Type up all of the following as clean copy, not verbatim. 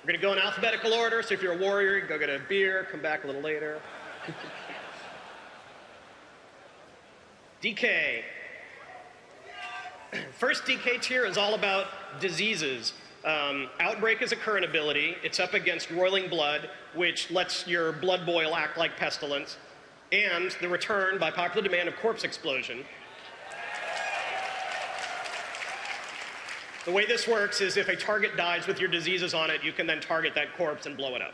We're going to go in alphabetical order, so if you're a warrior, you go get a beer, come back a little later. DK. First DK tier is all about diseases. Outbreak is a current ability. It's up against Roiling Blood, which lets your blood boil act like pestilence, and the return, by popular demand, of Corpse Explosion. The way this works is if a target dies with your diseases on it, you can then target that corpse and blow it up.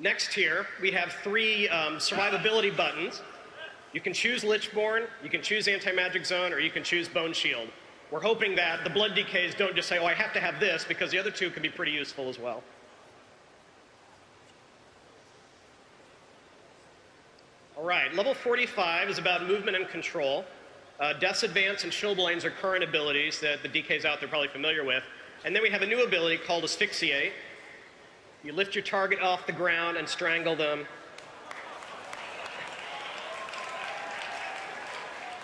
Next here, we have 3 survivability buttons. You can choose Lichborn, you can choose Anti-Magic Zone, or you can choose Bone Shield. We're hoping that the blood DKs don't just say, oh, I have to have this, because the other 2 can be pretty useful as well. All right, level 45 is about movement and control. Death's Advance and Chilblains are current abilities that the DKs out there are probably familiar with. And then we have a new ability called Asphyxiate. You lift your target off the ground and strangle them.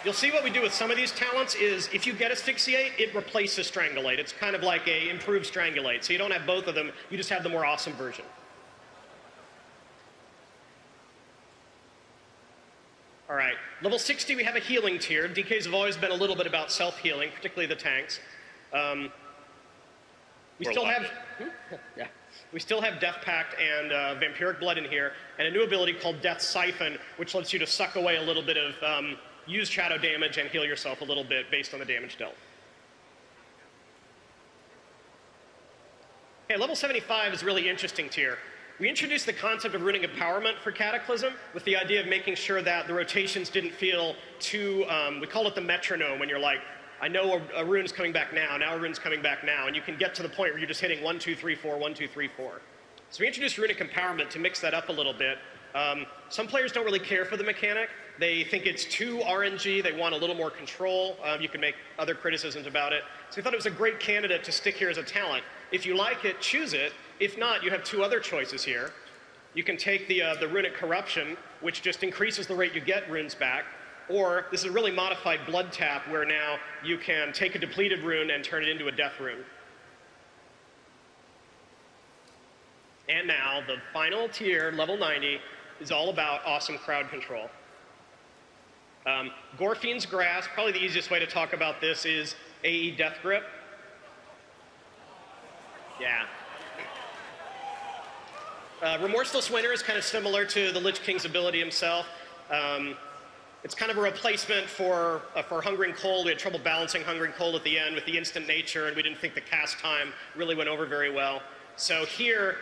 You'll see what we do with some of these talents is if you get Asphyxiate, it replaces Strangulate. It's kind of like a improved Strangulate. So you don't have both of them, you just have the more awesome version. All right, level 60, we have a healing tier. DKs have always been a little bit about self-healing, particularly the tanks. We still have Death Pact and Vampiric Blood in here, and a new ability called Death Siphon, which lets you to suck away a little bit of used shadow damage and heal yourself a little bit based on the damage dealt. Okay, level 75 is a really interesting tier. We introduced the concept of runic empowerment for Cataclysm with the idea of making sure that the rotations didn't feel too, we call it the metronome, when you're like, I know a rune's coming back now a rune's coming back now, and you can get to the point where you're just hitting 1, 2, 3, 4, 1, 2, 3, 4. So we introduced runic empowerment to mix that up a little bit. Some players don't really care for the mechanic. They think it's too RNG, they want a little more control. You can make other criticisms about it. So we thought it was a great candidate to stick here as a talent. If you like it, choose it. If not, you have 2 other choices here. You can take the Runic Corruption, which just increases the rate you get runes back, or this is a really modified Blood Tap, where now you can take a depleted rune and turn it into a death rune. And now, the final tier, level 90, is all about awesome crowd control. Gorfien's Grasp, probably the easiest way to talk about this is AE Death Grip. Yeah. Remorseless Winter is kind of similar to the Lich King's ability himself. It's kind of a replacement for Hungering Cold. We had trouble balancing Hungering Cold at the end with the instant nature, and we didn't think the cast time really went over very well. So here,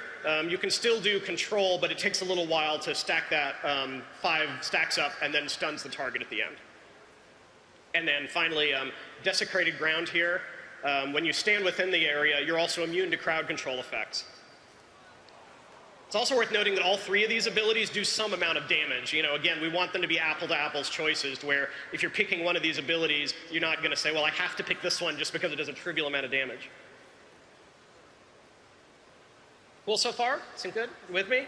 you can still do control, but it takes a little while to stack that 5 stacks up and then stuns the target at the end. And then finally, Desecrated Ground here. When you stand within the area, you're also immune to crowd control effects. It's also worth noting that all 3 of these abilities do some amount of damage. You know, again, we want them to be apple-to-apples choices, to where if you're picking one of these abilities, you're not going to say, well, I have to pick this one just because it does a trivial amount of damage. Cool so far? Seem good? You with me?